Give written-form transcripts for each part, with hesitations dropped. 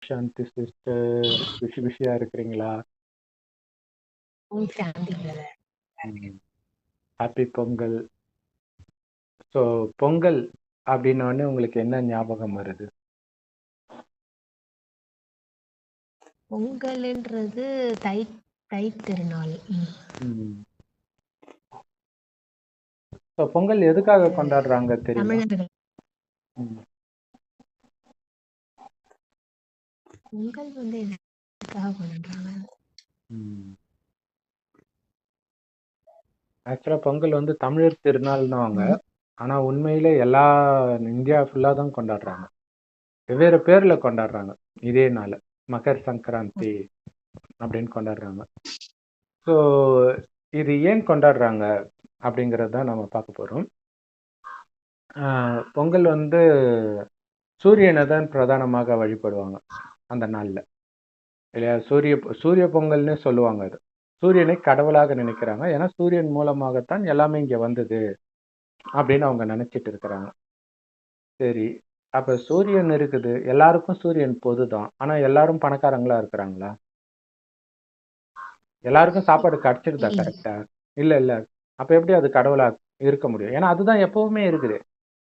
சாந்தி sister. பிஸியா இருக்கிறீங்களா? Shanti brother. Happy Pongal. So Pongal அப்படின்னோடனே உங்களுக்கு என்ன ஞாபகம் வருது? பொங்கல்ன்றது தை தை திருநாள். ஸோ பொங்கல் எதுக்காக கொண்டாடுறாங்க தெரியுமா? தமிழர்கள் பொங்கல் வந்து எதுக்காக கொண்டாடுறாங்க? ஆக்சுவலா பொங்கல் வந்து தமிழர் திருநாள்னுவாங்க. ஆனா உண்மையிலே எல்லா இந்தியா ஃபுல்லா தான் கொண்டாடுறாங்க. வெவ்வேறு பேர்ல கொண்டாடுறாங்க. இதே நாள் மகர் சங்கராந்தி அப்படின்னு கொண்டாடுறாங்க. ஸோ இது ஏன் கொண்டாடுறாங்க அப்படிங்கிறது தான் நம்ம பார்க்க போறோம். பொங்கல் வந்து சூரியனை தான் பிரதானமாக வழிபடுவாங்க அந்த நாள்ல இல்லையா? சூரிய பொங்கல்னு சொல்லுவாங்க. அது சூரியனை கடவுளாக நினைக்கிறாங்க. ஏன்னா சூரியன் மூலமாகத்தான் எல்லாமே இங்க வந்தது அப்படின்னு அவங்க நினைச்சிட்டு இருக்கிறாங்க. சரி, அப்ப சூரியன் இருக்குது, எல்லாருக்கும் சூரியன் பொதுதான். ஆனா எல்லாரும் பணக்காரங்களா இருக்கிறாங்களா? எல்லாருக்கும் சாப்பாடு கிடைச்சிருதா கரெக்டா? இல்ல. அப்ப எப்படி அது கடவுளா இருக்க முடியும்? ஏன்னா அதுதான் எப்பவுமே இருக்குது.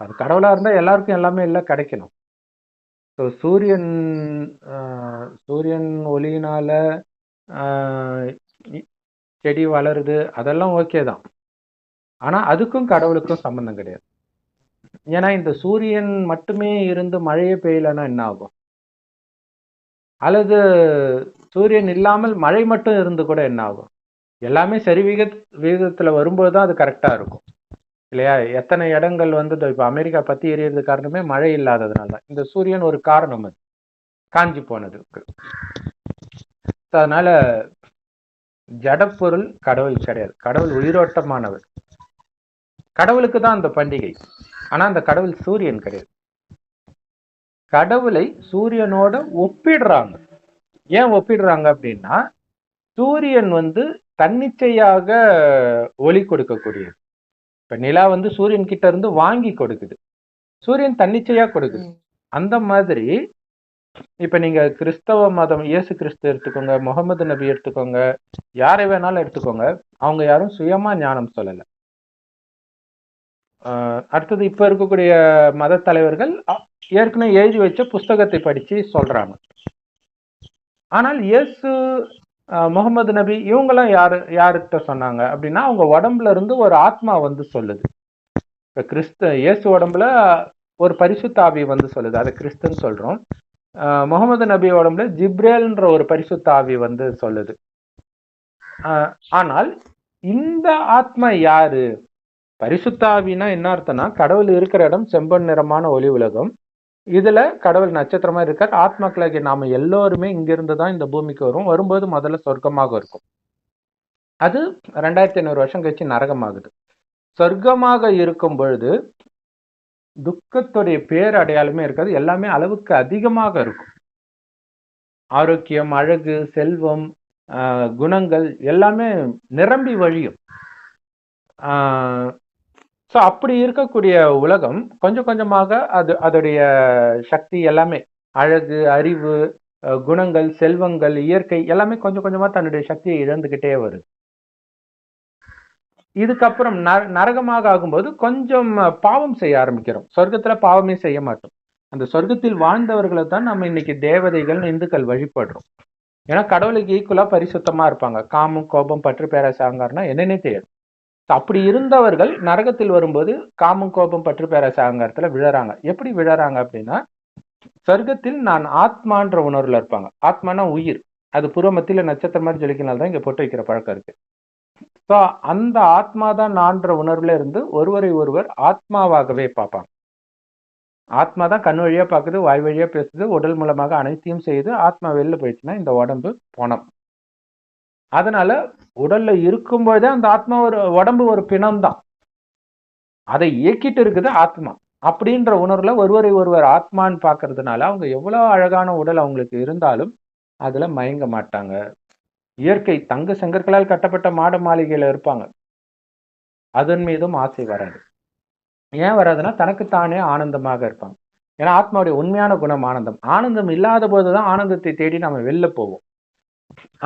அது கடவுளா இருந்தா எல்லாருக்கும் எல்லாமே இல்லை கிடைக்கணும். ஸோ சூரியன் ஒளியினால செடி வளருது, அதெல்லாம் ஓகே தான். ஆனா அதுக்கும் கடவுளுக்கும் சம்பந்தம் கிடையாது. ஏன்னா இந்த சூரியன் மட்டுமே இருந்து மழையே பெய்யலன்னா என்ன ஆகும்? அல்லது சூரியன் இல்லாமல் மழை மட்டும் இருந்து கூட என்ன ஆகும்? எல்லாமே சரி விகிதத்துல வரும்போது தான் அது கரெக்டா இருக்கும் இல்லையா? எத்தனை இடங்கள் வந்து இப்ப அமெரிக்கா பத்தி எரியறது காரணமே மழை இல்லாததுனால. இந்த சூரியன் ஒரு காரணம், அது காஞ்சி போனதுக்கு. அதனால ஜடப்பொருள் கடவுள் கிடையாது. கடவுள் உயிரோட்டமானவர். கடவுளுக்கு தான் அந்த பண்டிகை. ஆனா அந்த கடவுள் சூரியன் கிடையாது. கடவுளை சூரியனோட ஒப்பிடுறாங்க. ஏன் ஒப்பிடுறாங்க அப்படின்னா, சூரியன் வந்து தன்னிச்சையாக ஒளி கொடுக்கக்கூடியது. இப்ப நிலா வந்து சூரியன் கிட்ட இருந்து வாங்கி கொடுக்குது, சூரியன் தன்னிச்சையா கொடுக்குது. அந்த மாதிரி இப்ப நீங்க கிறிஸ்தவ மதம், இயேசு கிறிஸ்து எடுத்துக்கோங்க, முகமது நபி எடுத்துக்கோங்க, யாரை வேணாலும் எடுத்துக்கோங்க, அவங்க யாரும் சுயமா ஞானம் சொல்லல. அடுத்தது இப்ப இருக்கக்கூடிய மத தலைவர்கள் ஏற்கனவே எழுதி வச்ச புஸ்தகத்தை படிச்சு சொல்றாங்க. ஆனால் இயேசு, முகமது நபி இவங்கெல்லாம் யாருக்கிட்ட சொன்னாங்க அப்படின்னா, அவங்க உடம்புல இருந்து ஒரு ஆத்மா வந்து சொல்லுது. இப்ப இயேசு உடம்புல ஒரு பரிசுத்த ஆவி வந்து சொல்லுது, அதை கிறிஸ்துன்னு சொல்றோம். முகமது நபி உடம்புல ஜிப்ரேல்ன்ற ஒரு பரிசுத்த ஆவி வந்து சொல்லுது. ஆனால் இந்த ஆத்மா யாரு? பரிசுத்த ஆவினா என்ன அர்த்தம்னா, கடவுள் இருக்கிற இடம் செம்பன் நிறமான ஒளி உலகம். இதுல கடவுள் நட்சத்திரமா இருக்கார். ஆத்மாக்களாகிய நாம எல்லோருமே இங்கிருந்து தான் இந்த பூமிக்கு வரும்போது முதல்ல சொர்க்கமாக இருக்கும். அது 2500 வருஷம் கழிச்சு நரகமாகுது. சொர்க்கமாக இருக்கும் பொழுது துக்கத்துடைய பேர் அடையாளமே இருக்காது. எல்லாமே அளவுக்கு அதிகமாக இருக்கும். ஆரோக்கியம், அழகு, செல்வம், குணங்கள் எல்லாமே நிரம்பி வழியும். ஸோ அப்படி இருக்கக்கூடிய உலகம் கொஞ்சம் கொஞ்சமாக அதோடைய சக்தி எல்லாமே, அழகு, அறிவு, குணங்கள், செல்வங்கள், இயற்கை எல்லாமே கொஞ்சம் கொஞ்சமா தன்னுடைய சக்தியை இழந்துகிட்டே வருது. இதுக்கப்புறம் நரகமாக ஆகும்போது கொஞ்சம் பாவம் செய்ய ஆரம்பிக்கிறோம். சொர்க்கத்துல பாவமே செய்ய மாட்டோம். அந்த சொர்க்கத்தில் வாழ்ந்தவர்களை தான் நம்ம இன்னைக்கு தேவதைகள், இந்துக்கள் வழிபடுறோம். ஏன்னா கடவுளுக்கு ஈக்குவலா பரிசுத்தமா இருப்பாங்க. காமம், கோபம், பற்று, பேராசை, அகங்காரம்னா என்னன்னே தெரியாது. அப்படி இருந்தவர்கள் நரகத்தில் வரும்போது காமம், கோபம், பற்று, பேராசை, அகங்காரத்துல விழறாங்க. எப்படி விழறாங்க அப்படின்னா, சொர்க்கத்தில் நான் ஆத்மான்ற உணர்வுல இருப்பாங்க. ஆத்மானா உயிர். அது புறமத்தில நட்சத்திரம் மாதிரி ஜொலிக்கனால்தான் இங்க போட்டு வைக்கிற பழக்கம் இருக்கு. ஸோ அந்த ஆத்மா தான் நான்ற உணர்வுல இருந்து ஒருவரை ஒருவர் ஆத்மாவாகவே பார்ப்பாங்க. ஆத்மா தான் கண் வழியா பார்க்குது, வாய் வழியா பேசுது, உடல் மூலமாக அனைத்தையும் செய்து. ஆத்மா வெளில போயிடுச்சுன்னா இந்த உடம்பு பணம். அதனால உடல்ல இருக்கும்போதே அந்த ஆத்மா உடம்பு ஒரு பிணம் தான், அதை இயக்கிட்டு இருக்குது ஆத்மா. அப்படின்ற உணர்வுல ஒருவரை ஒருவர் ஆத்மான்னு பார்க்கறதுனால அவங்க எவ்வளவு அழகான உடல் அவங்களுக்கு இருந்தாலும் அதுல மயங்க மாட்டாங்க. இயற்கை தங்க செங்கற்களால் கட்டப்பட்ட மாட மாளிகையில இருப்பாங்க, அதன் மீதும் ஆசை வராது. ஏன் வராதுன்னா தனக்குத்தானே ஆனந்தமாக இருப்பாங்க. ஏன்னா ஆத்மாவுடைய உண்மையான குணம் ஆனந்தம். ஆனந்தம் இல்லாத போதுதான் ஆனந்தத்தை தேடி நம்ம வெளில போவோம்.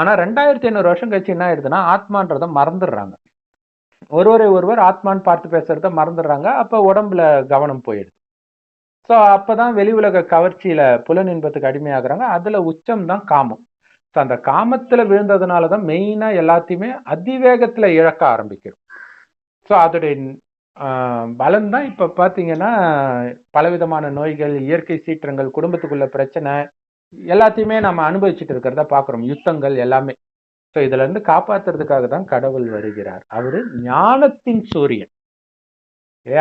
ஆனா 2500 வருஷம் கழிச்சு என்ன ஆயிடுதுன்னா, ஆத்மான்றதை மறந்துடுறாங்க. ஒருவரை ஒருவர் ஆத்மான்னு பார்த்து பேசுறத மறந்துடுறாங்க. அப்ப உடம்புல கவனம் போயிடுது. ஸோ அப்பதான் வெளி உலக கவர்ச்சியில புலன் இன்பத்துக்கு அடிமையாகிறாங்க. அதுல உச்சம் தான் காமம். ஸோ அந்த காமத்துல விழுந்ததுனாலதான் மெயினா எல்லாத்தையுமே அதிவேகத்துல இழக்க ஆரம்பிக்கிறோம். ஸோ அதோடைய பலன் தான் இப்ப பாத்தீங்கன்னா பலவிதமான நோய்கள், இயற்கை சீற்றங்கள், குடும்பத்துக்குள்ள பிரச்சனை எல்லாத்தையுமே நம்ம அனுபவிச்சுட்டு இருக்கிறத பாக்குறோம். யுத்தங்கள் எல்லாமே. ஸோ இதுல இருந்து காப்பாத்துறதுக்காக தான் கடவுள் வருகிறார். அவரு ஞானத்தின் சூரியன்.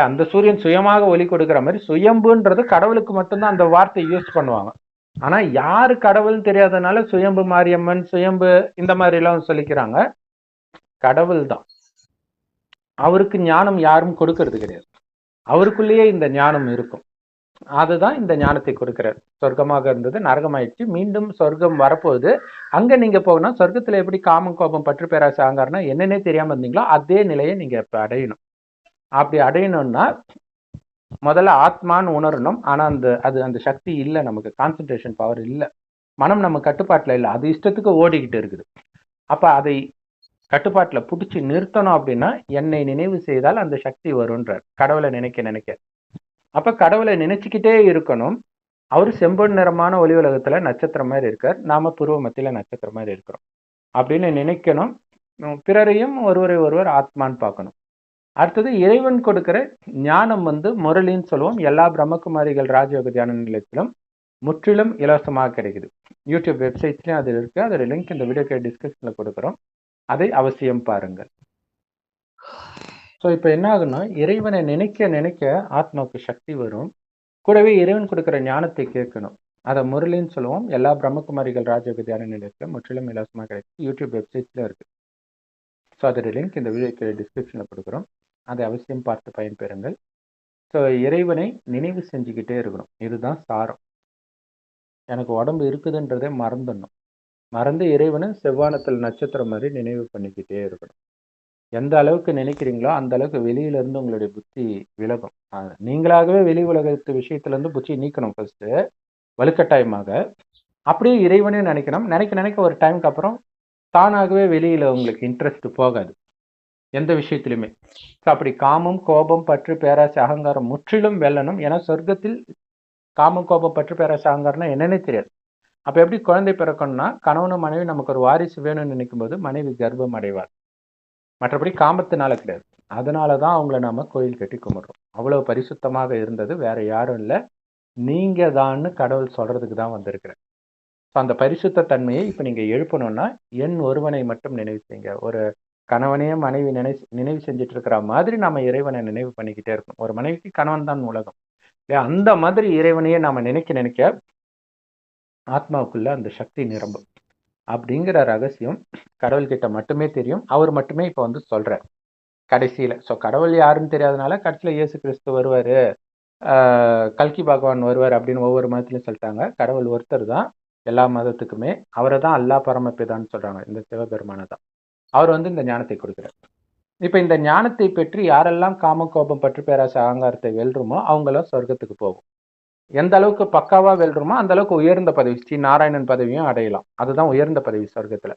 அந்த சூரியன் சுயமாக ஒளி கொடுக்கிற மாதிரி சுயம்புன்றது கடவுளுக்கு மட்டும்தான் அந்த வார்த்தை யூஸ் பண்ணுவாங்க. ஆனா யாரு கடவுள்னு தெரியாதனால சுயம்பு மாரியம்மன், சுயம்பு இந்த மாதிரி எல்லாம் சொல்லிக்கிறாங்க. கடவுள் தான். அவருக்கு ஞானம் யாரும் கொடுக்கறது கிடையாது. அவருக்குள்ளேயே இந்த ஞானம் இருக்கும். அதுதான் இந்த ஞானத்தை கொடுக்கிறார். சொர்க்கமாக இருந்தது நரகமாயிடுச்சு, மீண்டும் சொர்க்கம் வரப்போகுது. அங்க நீங்க போகணும். சொர்க்கத்துல எப்படி காமம், கோபம், பற்று, பேராசை, அகங்காரம்னா என்னன்னே தெரியாம இருந்தீங்களோ அதே நிலையை நீங்க இப்ப அடையணும். அப்படி அடையணும்னா முதல்ல ஆத்மான்னு உணரணும். ஆனா அந்த சக்தி இல்லை, நமக்கு கான்சென்ட்ரேஷன் பவர் இல்லை, மனம் நம்ம கட்டுப்பாட்டுல இல்லை, அது இஷ்டத்துக்கு ஓடிக்கிட்டு இருக்குது. அப்ப அதை கட்டுப்பாட்டுல பிடிச்சி நிறுத்தணும். அப்படின்னா என்னை நினைவு செய்தால் அந்த சக்தி வரும்ன்றார். கடவுளை நினைக்க நினைக்க. அப்ப கடவுளை நினைச்சுக்கிட்டே இருக்கணும். அவரு செம்பொன் நிறமான ஒளி உலகத்துல நட்சத்திரம் மாதிரி இருக்கார், நாம புருவ மத்தியில நட்சத்திரம் மாதிரி இருக்கிறோம் அப்படின்னு நினைக்கணும். பிறரையும் ஒருவரை ஒருவர் ஆத்மான்னு பார்க்கணும். அடுத்தது இறைவன் கொடுக்கிற ஞானம் முரளின்னு சொல்லுவோம். எல்லா பிரம்மகுமாரிகள் ராஜயோக தியான நிலையத்திலும் முற்றிலும் இலவசமாக கிடைக்குது. யூடியூப் வெப்சைட்லயும் அது இருக்கு. அதோட லிங்க் இந்த வீடியோக்கு டிஸ்கிரிப்ஷன்ல கொடுக்குறோம். அதை அவசியம் பாருங்கள். ஸோ இப்போ என்ன ஆகுன்னா, இறைவனை நினைக்க நினைக்க ஆத்மாவுக்கு சக்தி வரும். கூடவே இறைவன் கொடுக்குற ஞானத்தை கேட்கணும். அதை முரளின்னு சொல்லுவோம். எல்லா பிரம்மகுமாரிகள் ராஜயோக தியான நிலையத்தில் முற்றிலும் இலவசமாக கிடைக்குது. யூடியூப் வெப்சைட்ல இருக்கு. ஸோ அதோட லிங்க் இந்த வீடியோக்கு டிஸ்கிரிப்ஷனில் கொடுக்குறோம். அதை அவசியம் பார்த்து பயன்பெறுங்கள். ஸோ இறைவனை நினைவு செஞ்சுக்கிட்டே இருக்கணும். இதுதான் சாரம். எனக்கு உடம்பு இருக்குதுன்றதே மறந்துடணும். மறந்து இறைவனை செவ்வானத்தில் நட்சத்திரம் மாதிரி நினைவு பண்ணிக்கிட்டே இருக்கணும். எந்த அளவுக்கு நினைக்கிறீங்களோ அந்த அளவுக்கு வெளியில இருந்து உங்களுடைய புத்தி விலகும். நீங்களாகவே வெளி உலகத்து விஷயத்துல இருந்து புத்தியை நீக்கணும் ஃபர்ஸ்ட், வலுக்கட்டாயமாக. அப்படியே இறைவனே நினைக்கணும். நினைக்க நினைக்க ஒரு டைமுக்கு அப்புறம் தானாகவே வெளியில உங்களுக்கு இன்ட்ரெஸ்ட் போகாது எந்த விஷயத்திலுமே. அப்படி காமம், கோபம், பற்று, பேராசை, அகங்காரம் முற்றிலும் வெல்லணும். ஏன்னா சொர்க்கத்தில் காமம், கோபம், பற்று, பேராசை, அகங்காரம்னா என்னன்னே தெரியாது. அப்ப எப்படி குழந்தை பிறக்கணும்னா, கணவனும் மனைவி நமக்கு ஒரு வாரிசு வேணும்னு நினைக்கும் போது மனைவி கர்ப்பம் அடைவார். மற்றபடி காமத்தினால கிடையாது. அதனாலதான் அவங்கள நாம கோயில் கட்டி கும்பிடுறோம். அவ்வளவு பரிசுத்தமாக இருந்தது வேற யாரும் இல்லை, நீங்க தான்னு கடவுள் சொல்றதுக்கு தான் வந்திருக்கிறேன். அந்த பரிசுத்த தன்மையை இப்ப நீங்க எழுப்பணும்னா என் ஒருவனை மட்டும் நினைவு செய்யுங்க. ஒரு கணவனையே மனைவி நினைவு செஞ்சுட்டு இருக்கிற மாதிரி நாம இறைவனை நினைவு பண்ணிக்கிட்டே இருக்கணும். ஒரு மனைவிக்கு கணவன் தான் உலகம். அந்த மாதிரி இறைவனையே நாம நினைக்க நினைக்க ஆத்மாவுக்குள்ள அந்த சக்தி நிரம்பும். அப்படிங்கிற ரகசியம் கடவுள்கிட்ட மட்டுமே தெரியும். அவர் மட்டுமே இப்ப சொல்றார் கடைசியில. ஸோ கடவுள் யாருன்னு தெரியாதனால கடைசியில இயேசு கிறிஸ்து வருவாரு, கல்கி பகவான் வருவார் அப்படின்னு ஒவ்வொரு மதத்திலையும் சொல்லிட்டாங்க. கடவுள் ஒருத்தர் தான் எல்லா மதத்துக்குமே. அவரை தான் அல்லா பரமபிதான்னு சொல்றாங்க. இந்த சிவபெருமானை தான். அவர் இந்த ஞானத்தை கொடுக்கிறார். இப்ப இந்த ஞானத்தை பெற்று யாரெல்லாம் காம, கோபம், பற்று, பேராசை, அகங்காரத்தை வெல்றோமோ அவங்களாம் சொர்க்கத்துக்கு போகும். எந்த அளவுக்கு பக்காவா வெல்றோமோ அந்த அளவுக்கு உயர்ந்த பதவி, ஸ்ரீ நாராயணன் பதவியும் அடையலாம். அதுதான் உயர்ந்த பதவி சொர்க்கத்துல.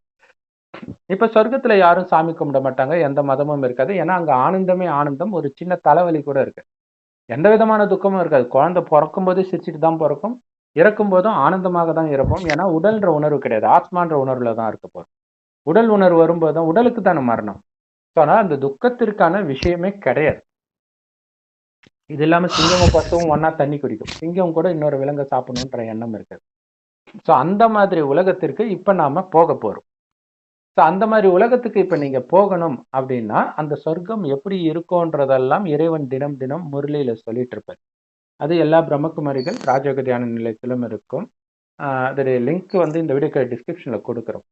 இப்ப சொர்க்கத்துல யாரும் சாமி கும்பிட மாட்டாங்க, எந்த மதமும் இருக்காது. ஏன்னா அங்க ஆனந்தமே ஆனந்தம். ஒரு சின்ன தலைவலி கூட இருக்கு, எந்த விதமான துக்கமும் இருக்காது. குழந்தை பிறக்கும் போது சிரிச்சுட்டு தான் பிறக்கும், இறக்கும் போதும் ஆனந்தமாக தான் இருப்போம். ஏன்னா உடல்ன்ற உணர்வு கிடையாது, ஆத்மான்ற உணர்வுல தான் இருக்க போறோம். உடல் உணர்வு வரும்போதுதான் உடலுக்கு தானே மரணம். ஆனால் அந்த துக்கத்திற்கான விஷயமே கிடையாது. இது இல்லாம சிங்கமும் பசுவும் ஒன்னா தண்ணி குடிக்கும், சிங்கம் கூட இன்னொரு விலங்கை சாப்பிடணுன்ற எண்ணம் இருக்காது. ஸோ அந்த மாதிரி உலகத்திற்கு இப்ப நாம போக போறோம். ஸோ அந்த மாதிரி உலகத்துக்கு இப்ப நீங்க போகணும் அப்படின்னா அந்த சொர்க்கம் எப்படி இருக்கும்ன்றதெல்லாம் இறைவன் தினம் தினம் முரளியில சொல்லிட்டு இருப்பார். அது எல்லா பிரம்மகுமாரிகள் ராஜயோக தியான நிலையத்திலும் இருக்கும். அதோடைய லிங்க் இந்த வீடியோ டிஸ்கிரிப்ஷன்ல கொடுக்குறோம்.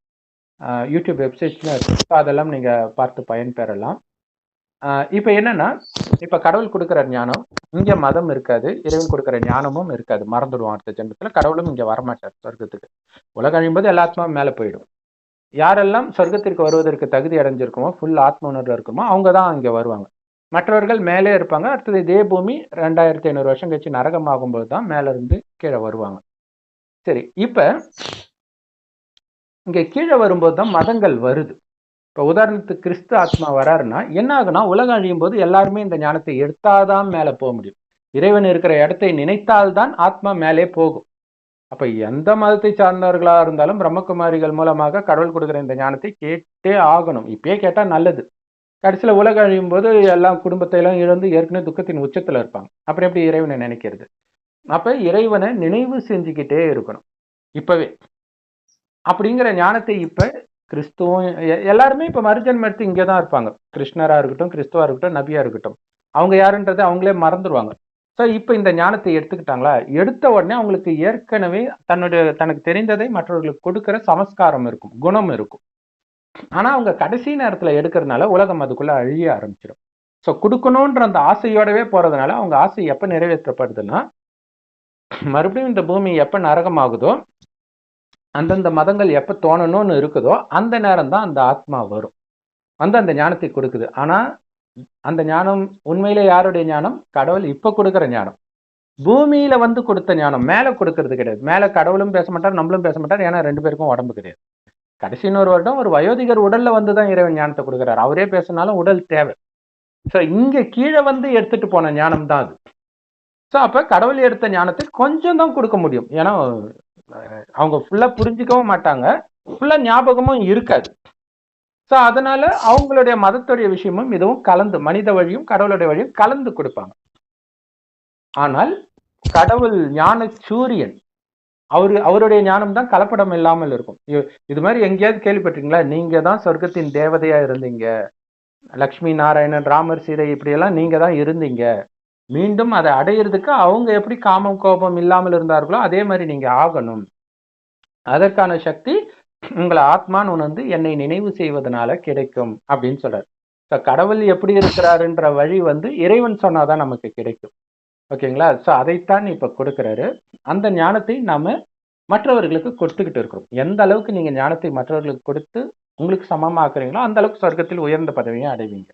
யூடியூப் வெப்சைட்ஸ்லாம் இருக்கு, அதெல்லாம் நீங்க பார்த்து பயன்பெறலாம். இப்ப என்னன்னா, இப்ப கடவுள் கொடுக்குற ஞானம், இங்க மதம் இருக்காது, இறைவன் கொடுக்குற ஞானமும் இருக்காது, மறந்துடுவோம். அடுத்த ஜென்மத்துல கடவுளும் இங்க வரமாட்டார் சொர்க்கத்துக்கு. உலகம் அழியும்போது எல்லா ஆத்மாவும் மேல போயிடும். யாரெல்லாம் சொர்க்கத்திற்கு வருவதற்கு தகுதி அடைஞ்சிருக்கோமோ, ஃபுல் ஆத்ம உணர்வுல இருக்குமோ அவங்க தான் இங்க வருவாங்க. மற்றவர்கள் மேலே இருப்பாங்க. அடுத்தது இதே பூமி 2500 வருஷம் கழிச்சு நரகம் ஆகும்போது தான் மேல இருந்து கீழே வருவாங்க. சரி, இப்ப இங்க கீழே வரும்போது தான் மதங்கள் வருது. இப்ப உதாரணத்துக்கு கிறிஸ்து ஆத்மா வராருன்னா என்ன ஆகுனா, உலகம் அழியும் போது எல்லாருமே இந்த ஞானத்தை எடுத்தாதான் மேல போக முடியும். இறைவன் இருக்கிற இடத்தை நினைத்தால்தான் ஆத்மா மேலே போகும். அப்ப எந்த மதத்தை சார்ந்தவர்களா இருந்தாலும் பிரம்மகுமாரிகள் மூலமாக கடவுள் கொடுக்குற இந்த ஞானத்தை கேட்டே ஆகணும். இப்பயே கேட்டா நல்லது. கடைசியில உலகம் அழியும் போது எல்லாம் குடும்பத்தை எல்லாம் இழந்து ஏற்கனவே துக்கத்தின் உச்சத்துல இருப்பாங்க. அப்புறம் எப்படி இறைவனை நினைக்கிறது? அப்ப இறைவனை நினைவு செஞ்சுக்கிட்டே இருக்கணும் இப்பவே. அப்படிங்கிற ஞானத்தை இப்ப கிறிஸ்துவும் எல்லாருமே இப்ப மறுஜன்ம எடுத்து இங்கதான் இருப்பாங்க. கிருஷ்ணரா இருக்கட்டும், கிறிஸ்துவா இருக்கட்டும், நபியா இருக்கட்டும், அவங்க யாருன்றதை அவங்களே மறந்துடுவாங்க. ஸோ இப்ப இந்த ஞானத்தை எடுத்துக்கிட்டாங்களா, எடுத்த உடனே அவங்களுக்கு ஏற்கனவே தனக்கு தெரிந்ததை மற்றவர்களுக்கு கொடுக்கிற சமஸ்காரம் இருக்கும், குணம் இருக்கும். ஆனா அவங்க கடைசி நேரத்துல எடுக்கிறதுனால உலகம் அதுக்குள்ள அழிய ஆரம்பிச்சிடும். ஸோ கொடுக்கணுன்ற அந்த ஆசையோடவே போறதுனால அவங்க ஆசை எப்ப நிறைவேற்றப்படுதுன்னா, மறுபடியும் இந்த பூமி எப்ப நரகமாகுதோ, அந்தந்த மதங்கள் எப்ப தோணணும்னு இருக்குதோ அந்த நேரம் தான் அந்த ஆத்மா வரும், வந்து அந்த ஞானத்தை கொடுக்குது. ஆனா அந்த ஞானம் உண்மையிலே யாருடைய ஞானம்? கடவுள் இப்ப கொடுக்குற ஞானம். பூமியில வந்து கொடுத்த ஞானம் மேல கொடுக்கறது கிடையாது. மேல கடவுளும் பேச மாட்டார், நம்மளும் பேச மாட்டார். ஏன்னா 2 பேருக்கும் உடம்பு கிடையாது. கடைசி 1 வருடம் ஒரு வயோதிகர் உடல்ல வந்துதான் இறைவன் ஞானத்தை கொடுக்குறாரு. அவரே பேசினாலும் உடல் தேவை. ஸோ இங்க கீழே வந்து எடுத்துட்டு போன ஞானம் தான் அது. ஸோ அப்ப கடவுள் எடுத்த ஞானத்தை கொஞ்சம் தான் கொடுக்க முடியும். ஏன்னா அவங்க ஃபுல்லா புரிஞ்சுக்கவும் மாட்டாங்க, ஃபுல்லா ஞாபகமும் இருக்காது. ஸோ அதனால அவங்களுடைய மதத்துடைய விஷயமும் இதுவும் கலந்து, மனித வழியும் கடவுளுடைய வழியும் கலந்து கொடுப்பாங்க. ஆனால் கடவுள் ஞான சூரியன், அவருடைய ஞானம் தான் கலப்படம் இல்லாமல் இருக்கும். இது மாதிரி எங்கேயாவது கேள்விப்பட்டீங்களா? நீங்க தான் சொர்க்கத்தின் தேவதையா இருந்தீங்க, லக்ஷ்மி நாராயணன், ராமர், சீதை இப்படியெல்லாம் நீங்க தான் இருந்தீங்க, மீண்டும் அதை அடையிறதுக்கு அவங்க எப்படி காமம் கோபம் இல்லாமல் இருந்தார்களோ அதே மாதிரி நீங்க ஆகணும், அதற்கான சக்தி உங்களை ஆத்மான்னு உணர்ந்து என்னை நினைவு செய்வதனால கிடைக்கும் அப்படின்னு சொல்றாரு. ஸோ கடவுள் எப்படி இருக்கிறாருன்ற வழி வந்து இறைவன் சொன்னாதான் நமக்கு கிடைக்கும். ஓகேங்களா? ஸோ அதைத்தான் இப்ப கொடுக்குறாரு. அந்த ஞானத்தை நாம மற்றவர்களுக்கு கொடுத்துக்கிட்டு இருக்கிறோம். எந்த அளவுக்கு நீங்க ஞானத்தை மற்றவர்களுக்கு கொடுத்து உங்களுக்கு சமமாக்குறீங்களோ அந்த அளவுக்கு சொர்க்கத்தில் உயர்ந்த பதவியை அடைவீங்க.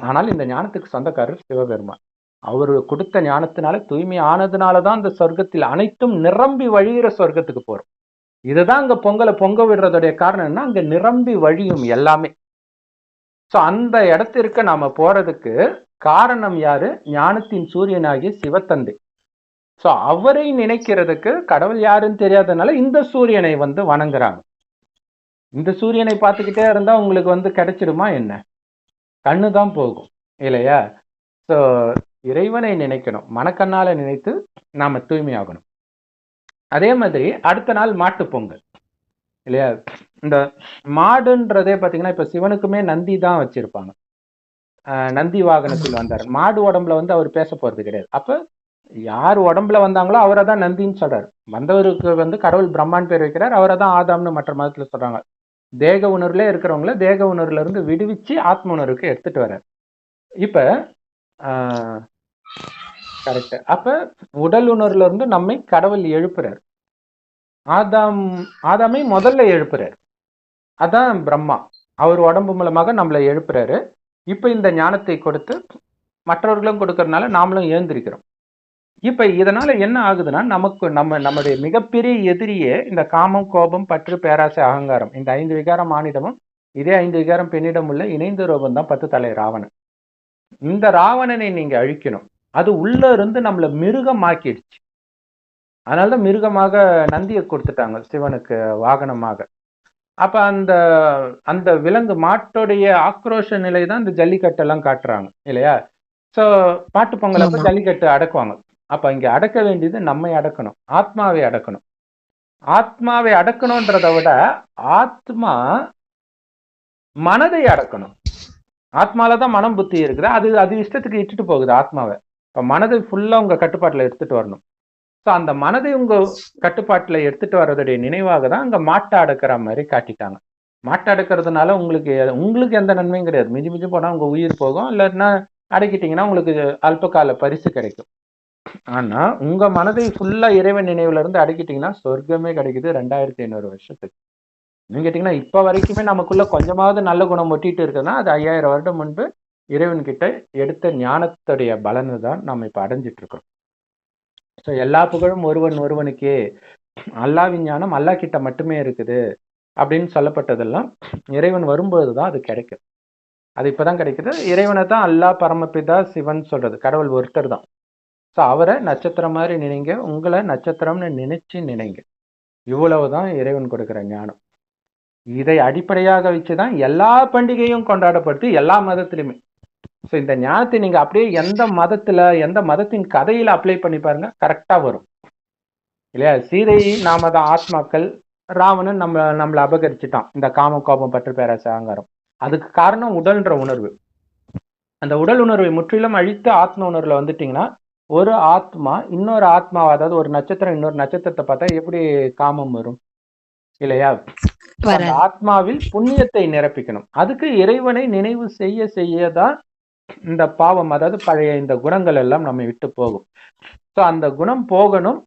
ஆனால் இந்த ஞானத்துக்கு சொந்தக்காரர் சிவபெருமான். அவரு கொடுத்த ஞானத்தினால தூய்மை ஆனதுனாலதான் அந்த சொர்க்கத்தில் அனைத்தும் நிரம்பி வழிகிற சொர்க்கத்துக்கு போறோம். இதுதான் அங்க பொங்கலை பொங்க விடுறதுடைய காரணம் என்ன? அங்க நிரம்பி வழியும் எல்லாமே. சோ அந்த இடத்திற்கு நாம போறதுக்கு காரணம் யாரு? ஞானத்தின் சூரியனாகிய சிவத்தந்தை. சோ அவரை நினைக்கிறதுக்கு கடவுள் யாருன்னு தெரியாதனால இந்த சூரியனை வந்து வணங்குறாங்க. இந்த சூரியனை பார்த்துக்கிட்டே இருந்தா உங்களுக்கு வந்து கிடைச்சிடுமா என்ன? கண்ணுதான் போகும் இல்லையா? சோ இறைவனை நினைக்கணும், மனக்கண்ணால நினைத்து நாம தூய்மையாகணும். அதே மாதிரி அடுத்த நாள் மாட்டு பொங்கல் இல்லையா? இந்த மாடுன்றதே பாத்தீங்கன்னா இப்ப சிவனுக்குமே நந்தி தான் வச்சிருப்பாங்க. நந்தி வாகனத்தில் வந்தார். மாடு உடம்புல வந்து அவர் பேச போறது கிடையாது. அப்ப யார் உடம்புல வந்தாங்களோ அவரை தான் நந்தின்னு சொல்றாரு. வந்தவருக்கு வந்து கடவுள் பிரம்மான் பேர் வைக்கிறார், அவரை தான் ஆதாம்னு மற்ற மதத்துல சொல்றாங்க. தேக உணர்வுல இருக்கிறவங்கள தேக உணர்வுல இருந்து விடுவிச்சு ஆத்ம உணர்வுக்கு எடுத்துட்டு வர்றார். இப்ப கரெக்ட். அப்ப உடல் உணர்வுல இருந்து நம்மை கடவுள் எழுப்புறார். ஆதாமை முதல்ல எழுப்புறாரு, அதான் பிரம்மா. அவர் உடம்பு மூலமாக நம்மளை எழுப்புறாரு. இப்ப இந்த ஞானத்தை கொடுத்து மற்றவர்களும் கொடுக்கறதுனால நாமளும் எழுந்திருக்கிறோம். இப்ப இதனால என்ன ஆகுதுன்னா, நம்முடைய மிகப்பெரிய எதிரியே இந்த காமம், கோபம், பற்று, பேராசை, அகங்காரம், இந்த 5 விகாரம் ஆணிடமும் இதே 5 விகாரம் பெண்ணிடம் உள்ள இணைந்த ரூபம் தான் 10 தலை ராவணன். இந்த ராவணனை நீங்க அழிக்கணும். அது உள்ள இருந்து நம்மள மிருகமாக்கிடுச்சு. அதனாலதான் மிருகமாக நந்தியை கொடுத்துட்டாங்க சிவனுக்கு வாகனமாக. அப்ப அந்த விலங்கு மாட்டோடைய ஆக்ரோஷ நிலை தான் இந்த ஜல்லிக்கட்டு எல்லாம் காட்டுறாங்க இல்லையா? சோ மாட்டு பொங்கல் அப்ப ஜல்லிக்கட்டு அடக்குவாங்க. அப்ப இங்க அடக்க வேண்டியது நம்மை அடக்கணும், ஆத்மாவை அடக்கணும். ஆத்மாவை அடக்கணும்ன்றதை விட ஆத்மா மனதை அடக்கணும். ஆத்மாலதான் மனம் புத்தி இருக்குது, அது இஷ்டத்துக்கு இட்டுட்டு போகுது ஆத்மாவை. இப்ப மனதை ஃபுல்லா உங்க கட்டுப்பாட்டுல எடுத்துட்டு வரணும். ஸோ அந்த மனதை உங்க கட்டுப்பாட்டுல எடுத்துட்டு வர்றதுடைய நினைவாக தான் அங்க மாட்டை அடக்கிற மாதிரி காட்டிட்டாங்க. மாட்டை அடக்கிறதுனால உங்களுக்கு எந்த நன்மையும் கிடையாது. மிஞ்சி மிஞ்சி போனா உங்க உயிர் போகும், இல்லைன்னா அடக்கிட்டீங்கன்னா உங்களுக்கு அல்ப கால பரிசு கிடைக்கும். ஆனா உங்க மனதை ஃபுல்லா இறைவன் நினைவுல இருந்து அடக்கிட்டீங்கன்னா சொர்க்கமே கிடைக்குது 2500 வருஷத்துக்கு. நீங்க கேட்டீங்கன்னா இப்ப வரைக்குமே நமக்குள்ள கொஞ்சமாவது நல்ல குணம் ஒட்டிட்டு இருக்குன்னா அது 5000 வருடம் முன்பு இறைவன் கிட்ட எடுத்த ஞானத்துடைய பலனை தான் நம்ம இப்ப அடைஞ்சிட்டு இருக்கோம். ஸோ எல்லா புகழும் ஒருவனுக்கே, அல்லாவின் ஞானம் அல்லா கிட்ட மட்டுமே இருக்குது அப்படின்னு சொல்லப்பட்டதெல்லாம் இறைவன் வரும்போது தான் அது கிடைக்கும். அது இப்பதான் கிடைக்குது. இறைவனை தான் அல்லாஹ் பரமபிதா சிவன் சொல்றது. கடவுள் ஒருத்தர் தான். ஸோ அவரை நட்சத்திரம் மாதிரி நினைங்க, உங்களை நட்சத்திரம்னு நினைச்சு நினைங்க. இவ்வளவுதான் இறைவன் கொடுக்கிற ஞானம். இதை அடிப்படையாக வச்சுதான் எல்லா பண்டிகையும் கொண்டாடப்படுது, எல்லா மதத்திலுமே. ஸோ இந்த ஞானத்தை நீங்க அப்படியே எந்த மதத்தின் கதையில அப்ளை பண்ணி பாருங்க, கரெக்டா வரும் இல்லையா? சீதை நாம தான் ஆத்மாக்கள், ராவணன் நம்மளை அபகரிச்சுட்டான், இந்த காம கோபம் பற்று பேராசை அகங்காரம். அதுக்கு காரணம் உடல்ன்ற உணர்வு. அந்த உடல் உணர்வை முற்றிலும் அழித்து ஆத்ம உணர்வுல வந்துட்டீங்கன்னா, ஒரு ஆத்மா இன்னொரு ஆத்மா, அதாவது ஒரு நட்சத்திரம் இன்னொரு நட்சத்திரத்தை பார்த்தா எப்படி காமம் வரும் இல்லையா? அந்த ஆத்மாவில் புண்ணியத்தை நிரப்பிக்கணும். அதுக்கு இறைவனை நினைவு செய்ய செய்யதான் இந்த பாவம், அதாவது பழைய இந்த குணங்கள் எல்லாம் நம்ம விட்டு போகும். ஸோ அந்த குணம் போகணும்.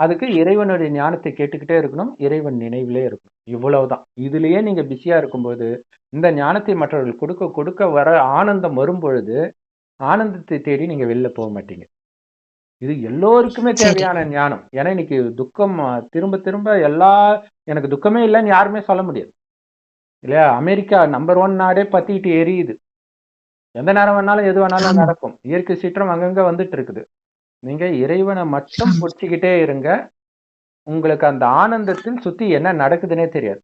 அதுக்கு இறைவனுடைய ஞானத்தை கேட்டுக்கிட்டே இருக்கணும், இறைவன் நினைவிலே இருக்கணும். இவ்வளவுதான். இதுலயே நீங்க பிஸியா இருக்கும்போது இந்த ஞானத்தை மற்றவர்கள் கொடுக்க கொடுக்க வர ஆனந்தம் வரும் பொழுது ஆனந்தத்தை தேடி நீங்க வெளில போக மாட்டீங்க. இது எல்லோருக்குமே தேவையான ஞானம். ஏன்னா இன்னைக்கு துக்கம் திரும்ப திரும்ப எனக்கு துக்கமே இல்லைன்னு யாருமே சொல்ல முடியாது இல்லையா? அமெரிக்கா நம்பர் 1 நாடே பத்திட்டு எரியுது. எந்த நேரம் வேணாலும் எது வேணாலும் நடக்கும். இயற்கை சீற்றம் அங்கங்க வந்துட்டு இருக்குது. நீங்க இறைவனை மட்டும் பிடிச்சிக்கிட்டே இருங்க. உங்களுக்கு அந்த ஆனந்தத்தில் சுத்தி என்ன நடக்குதுன்னே தெரியாது.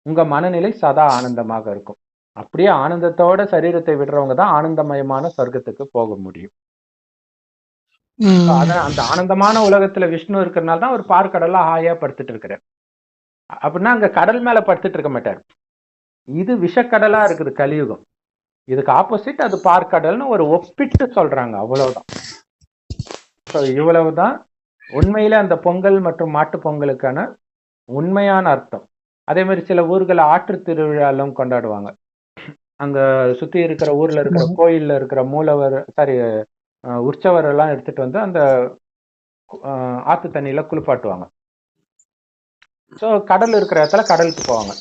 உங்க மனநிலை சதா ஆனந்தமாக இருக்கும். அப்படியே ஆனந்தத்தோட சரீரத்தை விடுறவங்க தான் ஆனந்தமயமான சொர்க்கத்துக்கு போக முடியும். அந்த ஆனந்தமான உலகத்துல விஷ்ணு இருக்கிறனால தான் ஒரு பார்க்கடலா ஹாயா படுத்துட்டு இருக்கிறார். அப்படின்னா அங்க கடல் மேல படுத்துட்டு இருக்க மாட்டார். இது விஷக்கடலா இருக்குது கலியுகம். இதுக்கு ஆப்போசிட் அது பார்க்கடல்னு ஒரு ஒப்பிட்டு சொல்றாங்க, அவ்வளவுதான். இவ்வளவுதான் உண்மையில அந்த பொங்கல் மற்றும் மாட்டு பொங்கலுக்கான உண்மையான அர்த்தம். அதே மாதிரி சில ஊர்கள் ஆற்று திருவிழாலும் கொண்டாடுவாங்க. அங்க சுத்தி இருக்கிற ஊர்ல இருக்கிற கோயில்ல இருக்கிற மூலவர் உற்சவர் எல்லாம் எடுத்துட்டு வந்து அந்த ஆத்து தண்ணியில குளிப்பாட்டுவாங்க. ஸோ கடல் இருக்கிற இடத்துல கடலுக்கு போவாங்க.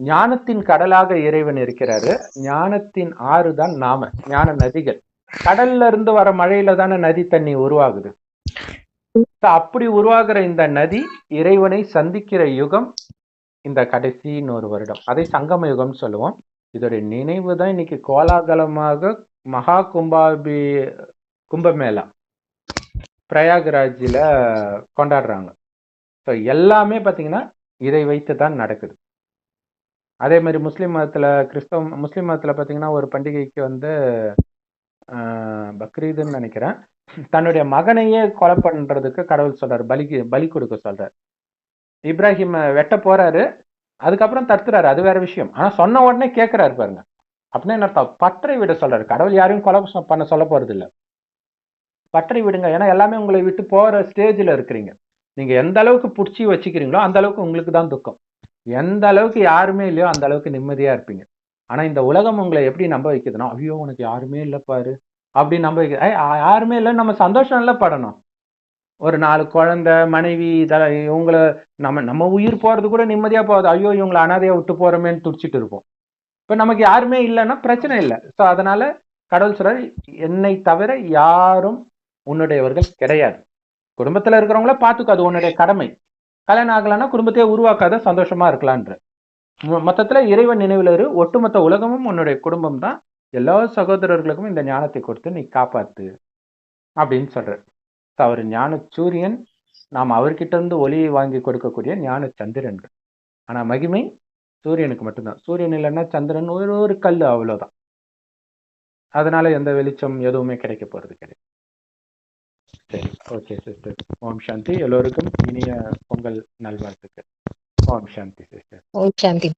ஞானத்தின் கடலாக இறைவன் இருக்கிறாரு. ஞானத்தின் ஆறு தான் நாம, ஞான நதிகள். கடல்ல இருந்து வர மழையில தானே நதி தண்ணி உருவாகுது. அப்படி உருவாகிற இந்த நதி இறைவனை சந்திக்கிற யுகம் இந்த கடைசி 100 வருடம். அதை சங்கம யுகம் சொல்லுவோம். இதோடைய நினைவு தான் இன்னைக்கு கோலாகலமாக மகா கும்பமேளா பிரயாகராஜில கொண்டாடுறாங்க. ஸோ எல்லாமே பார்த்தீங்கன்னா இதை வைத்து தான் நடக்குது. அதே மாதிரி முஸ்லீம் மதத்தில் பார்த்தீங்கன்னா ஒரு பண்டிகைக்கு வந்து பக்ரீதுன்னு நினைக்கிறேன், தன்னுடைய மகனையே கொலை பண்றதுக்கு கடவுள் சொல்றாரு, பலி கொடுக்க சொல்றாரு. இப்ராஹிம் வெட்ட போறாரு, அதுக்கப்புறம் தடுத்துறாரு, அது வேற விஷயம். ஆனா சொன்ன உடனே கேட்கிறாரு பாருங்க. அப்படின்னா என்ன? பற்றை விட சொல்றாரு. கடவுள் யாரையும் கொலை பண்ண சொல்ல போறது இல்லை. பற்றை விடுங்க, ஏன்னா எல்லாமே உங்களை விட்டு போற ஸ்டேஜில் இருக்கிறீங்க. நீங்க எந்த அளவுக்கு பிடிச்சி வச்சுக்கிறீங்களோ அந்த அளவுக்கு உங்களுக்கு தான் துக்கம். எந்த அளவுக்கு யாருமே இல்லையோ அந்த அளவுக்கு நிம்மதியா இருப்பீங்க. ஆனா இந்த உலகம் உங்களை எப்படி நம்ப வைக்குதுன்னா, ஐயோ உனக்கு யாருமே இல்லை பாரு அப்படின்னு நம்ப வைக்க. யாருமே இல்லைன்னு நம்ம சந்தோஷம் இல்லை படணும். ஒரு 4 குழந்தை, மனைவி, இவங்களை நம்ம உயிர் போறது கூட நிம்மதியா போகுது. ஐயோ இவங்களை அனாதையா விட்டு போறோமேன்னு துடிச்சிட்டு இருப்போம். இப்ப நமக்கு யாருமே இல்லைன்னா பிரச்சனை இல்லை. ஸோ அதனால கடவுள் சொல்றாரு, என்னை தவிர யாரும் உன்னுடையவர்கள் கிடையாது. குடும்பத்துல இருக்கிறவங்கள பார்த்துக்க, அது உன்னுடைய கடமை. கல்யாணம் ஆகலான்னா குடும்பத்தையே உருவாக்காத, சந்தோஷமா இருக்கலான்ற மொத்தத்துல இறைவன் நினைவுல ஒட்டுமொத்த உலகமும் உன்னுடைய குடும்பம் தான். எல்லா சகோதரர்களுக்கும் இந்த ஞானத்தை கொடுத்து நீ காப்பாத்து அப்படின்னு சொல்ற. அவர் ஞான சூரியன், நாம் அவர்கிட்ட இருந்து ஒளியை வாங்கி கொடுக்கக்கூடிய ஞான சந்திரன்கள். ஆனா மகிமை சூரியனுக்கு மட்டும்தான். சூரியன் இல்லைன்னா சந்திரன் ஒரு கல், அவ்வளவுதான். அதனால எந்த வெளிச்சம் எதுவுமே கிடைக்க போறது கிடையாது. சரி, ஓகே சிஸ்டர். ஓம் சாந்தி. எல்லோருக்கும் இனிய பொங்கல் நல்வாழ்த்துக்கள். ஓம் சாந்தி சிஸ்டர். ஓம் சாந்தி.